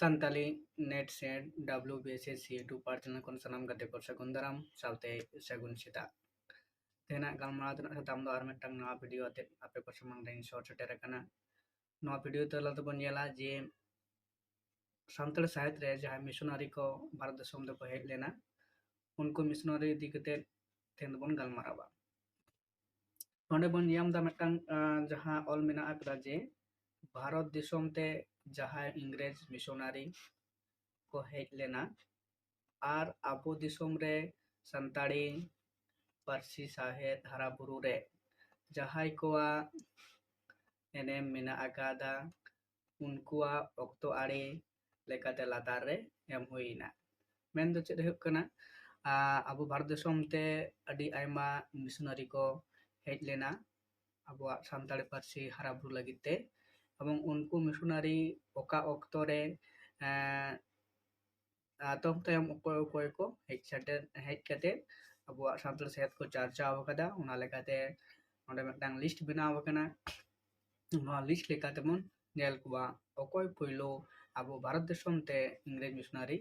Santali net set WBSS YouTube channel kon sanam gate ko sagun daram saute sagun sita tena galmara tena satam do ar metang nawa video ate ape ko samang rein short setere kana nawa video tala to bon yela je santal sahit re jaha missionary ko bharat disam do ko hej lena unko missionary idi kate ten bon galmara ba onde bon yam da metang jaha ol mena akda je bharat disam te jaha इंग्रेज missionary को हेज लेना और आबो दिसोम रे संताड़ी पारसी साहेद हरा बुरु रे जहाय कोआ एनेम मेना आकादा उनकुआ ऑक्टो आड़े लेकाते लातार रे एम हुईना मेन दो चेद हुयुग कना आबो भारत दिसोम ते अडी आयमा मिशनरी को हेज लेना आबो संताड़ी पारसी हरा बुरु लगिते এবং उनको मिशनरी ओका ऑक्टो रे तम तयम कोय को हेज कते अब सानताल सेहत को चर्चा वकदा उना लेकाते ओंडे मिदटांग लिस्ट बनाव वकना उना लिस्ट लेकाते मन नेल कुआ ओकोय पयलो अब भारत देशम ते इंग्रेज मिशनरी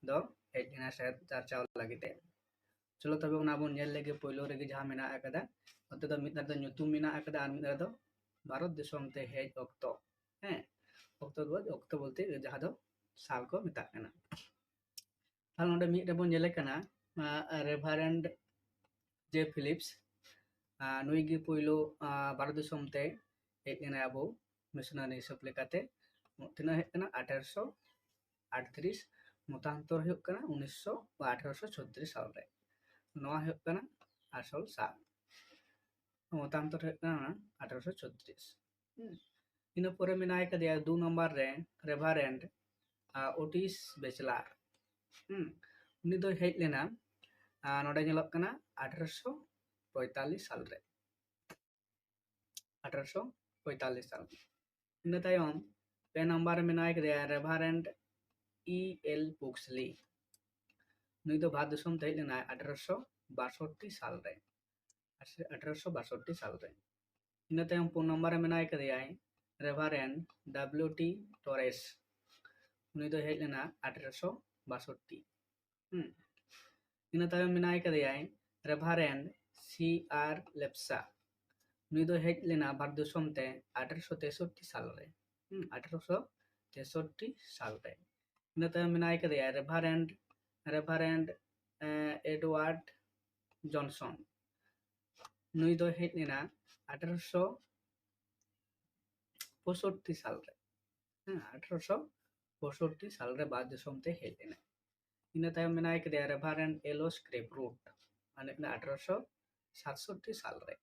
दो हेज ना सेहत चर्चा लागिते चलो तबे उना बन नेल लेगे पयलो रेगे जहां मेना आकदा ओते दो मिदना दो ᱧᱩᱛᱩᱢ मेना आकदा आर मिदना दो भारत देशम ते हेज ऑक्टो हैं ऑक्टो बोलते जहां दो साल को मिता कना ताल नोडे मिद रे बन नेले कना रेवरेंड जे फिलिप्स नुई गे पयलो भारत देशम ते हेज लेना अबो मिशनरी हिसाब लेकाते तना हेज कना 1838 मतांतर हुयुग कना 1836 साल रे नोआ हुयुग कना आसल साल मतांतर हुयुग कना 1836 इन परे मेनाय कदिया 2 नंबर रे रेवरेंड ओटिस बेचलार उनी दो हेज लेना नोडे नेलक कना 1845 साल रे 1845 साल इन तायम पे नंबर मेनाय कदिया रेवरेंड ई एल पुक्सली नुई दो भारत देशम ते हेज लेना 1862 साल रे 1862 साल रे इन तायम 4 नंबर मेनाय कदिया रेवरेंड डब्ल्यू टी टोरेस उनी दो हेज लेना 1862 इन तायम मेनाय कदिया रेवरेंड सी आर लेप्सा उनी दो हेज लेना भारत देशम ते 1863 साल रे 1863 साल रे इन तायम मेनाय कदिया रेवरेंड एडवर्ड जॉनसन नुई दो हेज लेना 1865 साल रे 1865 साल रे बाद देशम ते हेज लेना इन तायम मेनाय कदिया रेवरेंड एलोस क्रेपरूट माने 1867 साल रे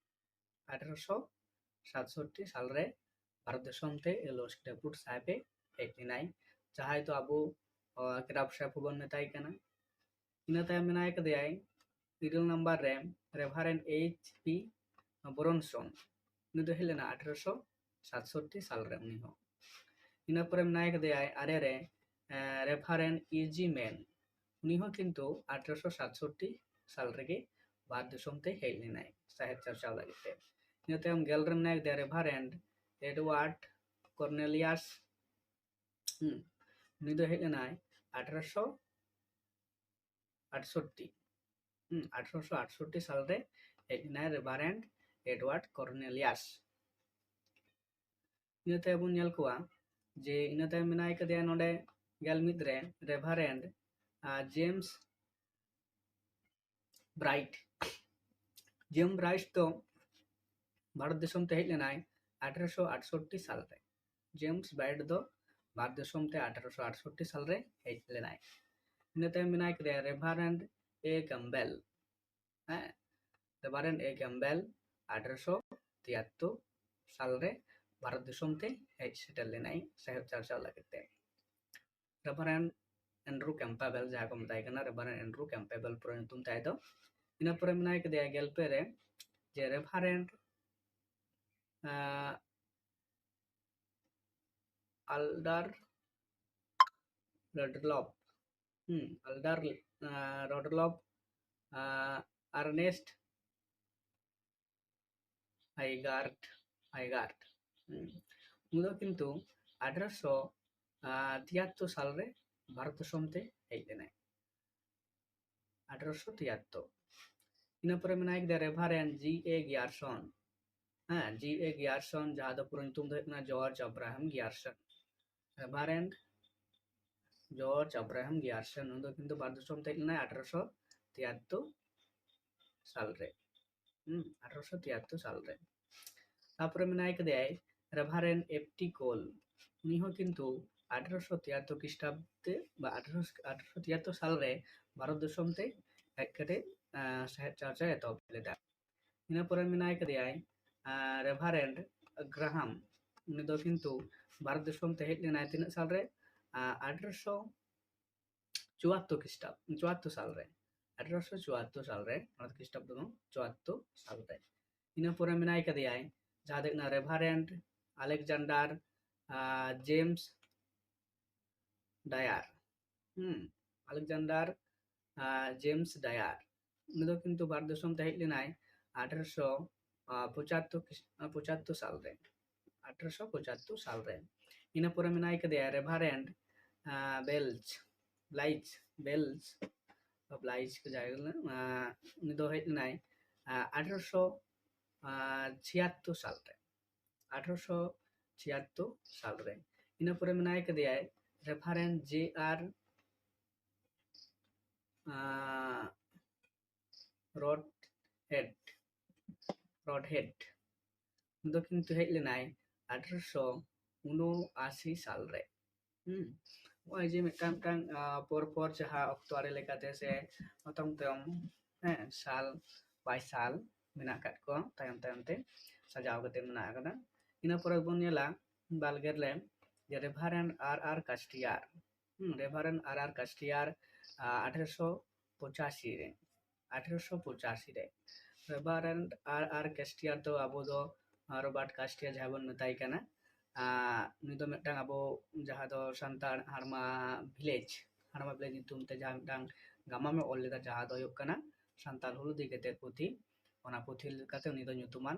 1867 साल रे भारत देशम ते एलोस क्रेपरूट साहेबे हेज लेनाय जहाय तो आबो क्राफ्ट साहेब बन मेताय कना इन तायम मेनाय कदिया 3 नंबर रे रेवरेंड एच पी बोरनसन उनी दो हेज लेना 1867 साल रे उनी हो इन परे मेनाय कदिया आरे रे रेवरेंड इजी मैन उनी हो किंतु 1867 साल रेगे भारत देशम ते हेज लेनाय साहेब चर्चा लागिते इन तायम गेल रे मेनाय कदिया रेवरेंड एडवर्ड कॉर्नेलियस उनी दो हेज लेनाय 1868 साल रे हेज लेनाय रेवरेंड एडवर्ड कॉर्नेलियस इन तायम बन नेल कोआ जे इन तायम मेनाय कदिया नोडे गेल मिद रे रेवरेंड जेम्स ब्राइट तो भारत देशम ते हेज लेनाय 1868 साल रे जेम्स ब्राइट दो भारत देशम ते 1868 साल रे हेज लेनाय इन तायम मेनाय कदिया रेवरेंड ए कैम्बेल रेवरेंड ए कैम्बेल 1873 साल रे भारत देशम ते हेज सेटल लेनाय साहेब चर्चा लागिते रेवरेंड एंड्रू कैम्पेबल जहां को बताय कना रेवरेंड एंड्रू कैम्पेबल पुरो नुतुम ताय दो इन परे मेनाय कदिया गेलपे रे जे रेवरेंड अल्डर रोडलॉप अर्नेस्ट आइगार्ट उनो किंतु 1800 73 साल रे भारत दिसम ते हेज लेनाय 1873 ᱤᱱᱟᱹ ᱯᱚᱨᱮ ᱢᱮᱱᱟᱭ ᱠᱮᱫᱟ রেভারেন্ড জি.এ. গিয়ারসন হ্যাঁ জি.এ. গিয়ারসন ᱡᱟᱦᱟᱸ ᱫᱚ ᱯᱩᱨᱟᱹ ᱧᱩᱛᱩᱢ ᱫᱚ ᱦᱩᱭᱩᱜ ᱠᱟᱱᱟ George Abraham Grierson reverend George Abraham Grierson ᱩᱱᱤ ᱫᱚ ᱠᱤᱱᱛᱩ ᱵᱷᱟᱨᱚᱛ ᱫᱤᱥᱚᱢ ᱛᱮ ᱦᱮᱡ ᱞᱮᱱᱟᱭ 1873 साल रे 1873 साल रे तारपरे मेनाय कदेय रेभारेंड एफटी कोल उनी हो किंतु 1873 ख्रीष्टाब्दे बा 1873 साल रे भारत दिसम ते हेज कते साहेब चर्चा एतहब लेदा इना परे मेनाय कदेय रेभारेंड ग्राहाम उनी दो किंतु भारत दिसम ते हेज लेनाय तिना साल रे 1874 साल रे 1874 साल रे भारत ख्रीष्टाब्द दो 74 साल रे इना परे मेनाय कदेय जहां देखना reverend Alexander James Dyer Alexander James Dyer उनी दो किंतु भारत दिसम ते हेज लेनाय 1875 साल रे 1875 साल रे इना परे मेनाय कदेय रेभारेंड बेल्ज ब्लाइज के जायगा उनी दो हेज लेनाय 1876 साल रे 1876 साल रे इना परे मेनाय कदेय रेभारेंड जे.आर. रॉडहेड उनी दो किंतु हेज लेनाय 1879 साल रे ওই যে মিটাং পরপর যাহা অক্টোয়ারে লেকাতে সে অতম তম হ্যাঁ সাল বাই সাল মেনা কাট ko tayam tayam te sajaw kate mena akada ina pore bon nyela balger le je reverend R.R. Castiar reverend R.R. Castiar 1885 रे 1885 रे reverend R.R. Castiar तो abo do रॉबर्ट कास्टियर जहां बन मेताय kana उनी दो मिटांग अब जहां दो संतान हारमा विलेज ᱧᱩᱛᱩᱢ ᱛᱮ जहां मिटांग गामा में ऑल लेदा जहां दो हुयुग kana संताल हुलु दी कते पुथी ओना पुथी लेकाते उनी दो ᱧᱩᱛᱩᱢᱟन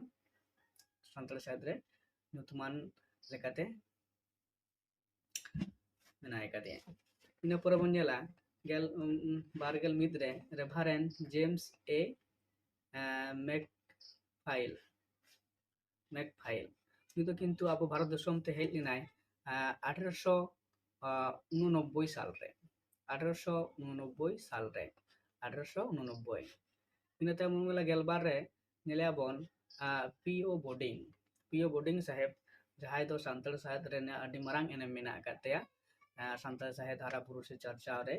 संताल साहिद रे ᱧᱩᱛᱩᱢᱟन लेकाते मेनाय कदे ᱤᱱᱟᱹ ᱯᱚᱨᱮ ᱵᱚᱱ ᱧᱮᱞᱟ गेल बारगेल मिद रे रेभारेंड जेम्स ए मैकफाइल उनी दो किंतु अब भारत दिसम ते हेज लेनाय 1889 साल रे 1889 साल रे 1889 इना तायम मोला गेलबार रे नेलेबन पीओ बोर्डिंग साहेब जहां दो संताल साहिद रे अडी मारांग एनेम मेना कातेया संताल साहिद हारा बुरु से चर्चा रे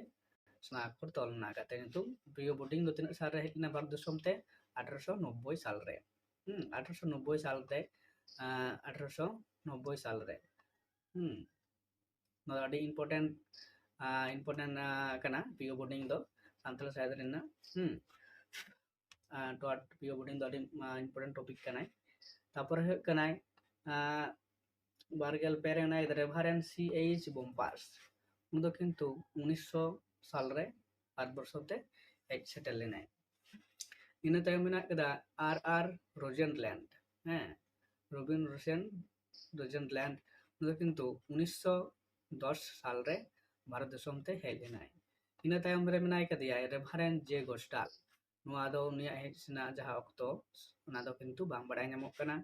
स्नाकोर तोलना काते किंतु पीओ बोर्डिंग दो तिना साल रे हेज लेना भारत दिसम ते 1890 साल रे 1890 साल रे 1890 साल रे नो अडी इंपोर्टेंट kana पीओ बोर्डिंग दो संताल साहिद रेना तो पीओ बोर्डिंग दो अडी इंपोर्टेंट टॉपिक kana तापर है kana बारगेल पेरे ना रेभारेंड C.H. बोम्पार्स उन दो किंतु 1900 साल रे 8 वर्ष ते हेज सेटल लेनाय इन तायम मेना कदा R.R. रोजेनलैंड रोजेनलैंड उन दो किंतु 1910 साल रे भारत दिसम ते हेज लेनाय इन तायम रे मेनाय कदिया रेभारेंड जे गोस्टाल नुआ दो उनिया हेज ना जहां ऑक्टो उना दो किंतु बांग बडाय नामक kana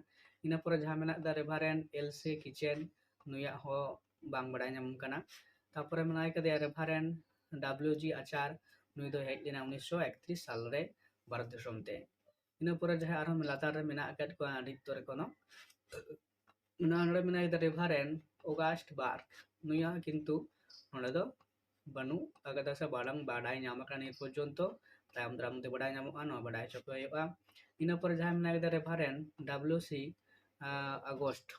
ina pore jaha menak da reverend L.C. Kitchen nuya ho bang badai nyam kana tapore menai ke dia reverend W.G. Achar nui do hej lena 1931 साल रे भारत दिसम ते ina pore jaha arho latar re menak kat ko aditto re kono una nore menai da reverend August Bark nuya kintu nore do banu agada sa badang badai nyam kana ni porjonto tayam daram te badai nyamoga no badai choko hoyoga ina pore jaha menai da reverend W.C. अगस्त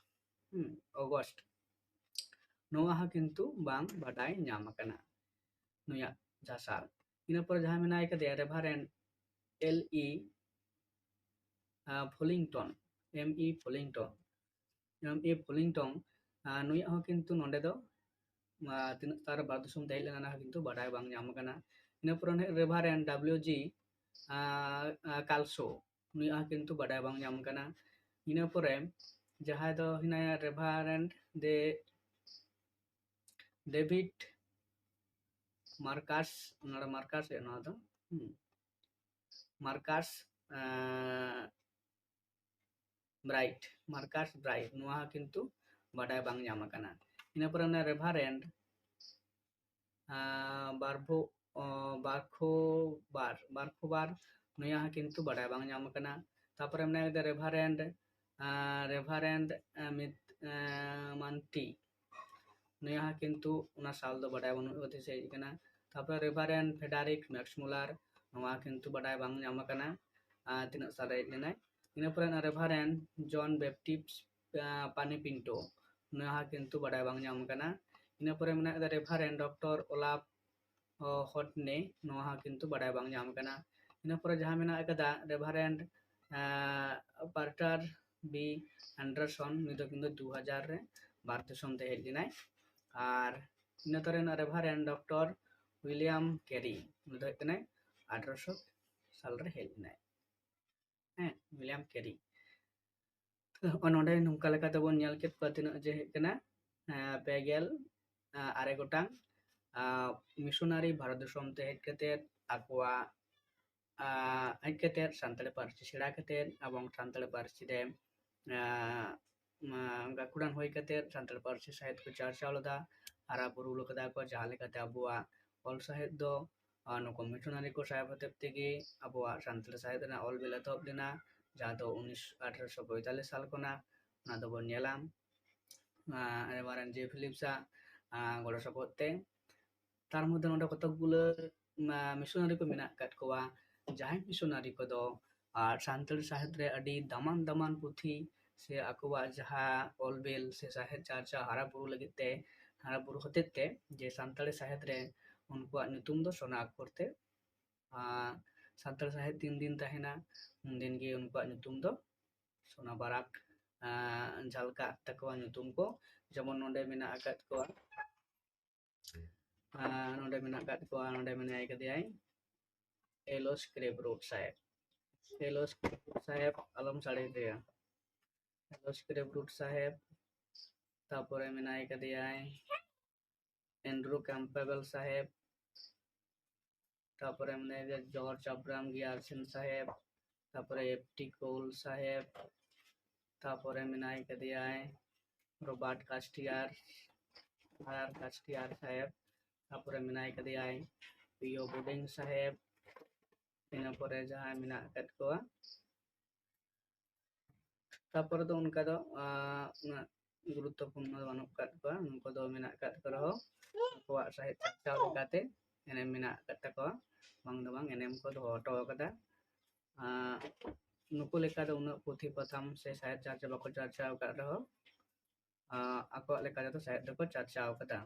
नोआ हा किंतु बांग बाडाय ᱧᱟᱢ ᱟᱠᱟᱱᱟ नुया जासाल ᱤᱱᱟᱹ ᱯᱚᱨ ᱡᱟᱦᱟᱸ ᱢᱮᱱᱟᱭ ᱠᱟᱫᱮᱭᱟ रेभारेंड L.E. फुलिंगटन M.E. फुलिंगटन नुया हो किंतु नोंडे दो तिना तार भारत दिसम ते हेज लेना किंतु बाडाय बांग ᱧᱟᱢ ᱟᱠᱟᱱᱟ ᱤᱱᱟᱹ ᱯᱚᱨ रेभारेंड W.G. कालसो नुया किंतु बाडाय बांग ᱧᱟᱢ ᱟᱠᱟᱱᱟ ᱤᱱᱟᱹ ᱯᱚᱨᱮ जहां दो हिनाया रेभारेंड दे डेविड मार्कास नोडे मार्कास नो दो मार्कास ब्राइट नुआ किंतु बाडाय बांग ᱧᱟᱢ ᱟᱠᱟᱱᱟ ᱤᱱᱟᱹ ᱯᱚᱨᱮ ᱚᱱᱟ রেভারেন্ড বারখোবার নুয়া किंतु बाडाय बांग ᱧᱟᱢ ᱟᱠᱟᱱᱟ तारপরে ᱢᱮᱱᱟᱭ ᱠᱟᱫᱟ রেভারেন্ড মান্টি नुआ किंतु उना साल दो बाडाय बनु कते से कना तारपरे रेभारेंड फेडारिक मैक्समुलर नुआ किंतु बाडाय बांग ᱧᱟᱢ ᱟᱠᱟᱱᱟ तिना साल रे लेनाय ᱤᱱᱟᱹ ᱯᱚᱨᱮ रेभारेंड जॉन बैप्टिस्ट पानी पिंटो नुआ किंतु बाडाय बांग ᱧᱟᱢ ᱟᱠᱟᱱᱟ ᱤᱱᱟᱹ ᱯᱚᱨᱮ ᱢᱮᱱᱟᱜ ᱠᱟᱫᱟ रेभारेंड डॉक्टर ओलाफ हॉटने नुआ किंतु बाडाय बांग ᱧᱟᱢ ᱟᱠᱟᱱᱟ ᱤᱱᱟᱹ ᱯᱚᱨᱮ ᱡᱟᱦᱟᱸ ᱢᱮᱱᱟᱜ ᱠᱟᱫᱟ रेभारेंड पार्टर बी एंडरसन ᱱᱩᱭ ᱫᱚ ᱠᱤᱱᱛु 2000 रे भारत दिसम ते हेज लेनाय और इन तरह रेभारेंड डॉक्टर विलियम कैरी नुई दो कने 1800 साल रे हेज लेनाय विलियम कैरी नोडे नुंका लेका तबन नेल केत को तिना जे हेज कना पेगेल आरे गोटांग मिशनरी भारत दिसम ते हेज कते आकवा हेज कते सानताली पारसी सेड़ा कते एवं सानताली पारसी रे गाकुड़ान होय कते सानताली पारसी साहित्य को चर्चा लदा हारा बुरु लकदा को जहां लेकाते अबुआ ऑल साहित्य दो नुको मिशनरी को साहेब हते तेगे अबुआ सानताली साहित्य ना ऑल बिला तब दिना जहां दो 1845 साल कोना ना दो बन नेलाम रेभारेंड जे फिलिप्सा गड़ो सपोते तार मध्य नोडे कतगुलो मिशनरी को मेना काट कोवा जहां मिशनरी को दो सानताली साहित्य रे अडी दामान पुथी से आकुआ जहां ऑलबेल से साहित्य चर्चा हारा बुरु लगिते हारा बुरु होते जे सानताली साहित्य रे उनकुआ नुतुम दो सोना अक्षर ते सानताली साहित्य 3 दिन तहेना उन दिन गे उनकुआ नुतुम दो सोना बाराक झलका तकवा नुतुम को जेमन नोडे मेना आकात को नोडे मेना आकात को नोडे मेना आइकदियाय एलोस क्रेबरूट साहेब अलम साड़े दिया एलोस क्रेबरूट साहेब तारपरे मेना आइकदियाय एंड्रू कैंपेबल साहेब तारपरे मेना जॉर्ज अब्राहम गियारसन साहेब तारपरे एफटी कोल साहेब तारपरे मेना आइकदियाय रॉबर्ट कास्टियर साहेब तारपरे मेना आइकदियाय पियो बुडिंग साहेब ina pore jahan mena kat ko तारपर दो उनका दो गुरुत्वपूर्ण बानु kat ko उनको दो मेना kat ko रहो आकवा साहित्य चर्चा लेकाते एनेम मेना kat ko bang do bang एनेम को दो हटो कदा नुको लेका दो उन पुथी प्रथम से साहित्य चर्चा बको चर्चा kat रहो आकवा लेका दो साहित्य को चर्चा कदा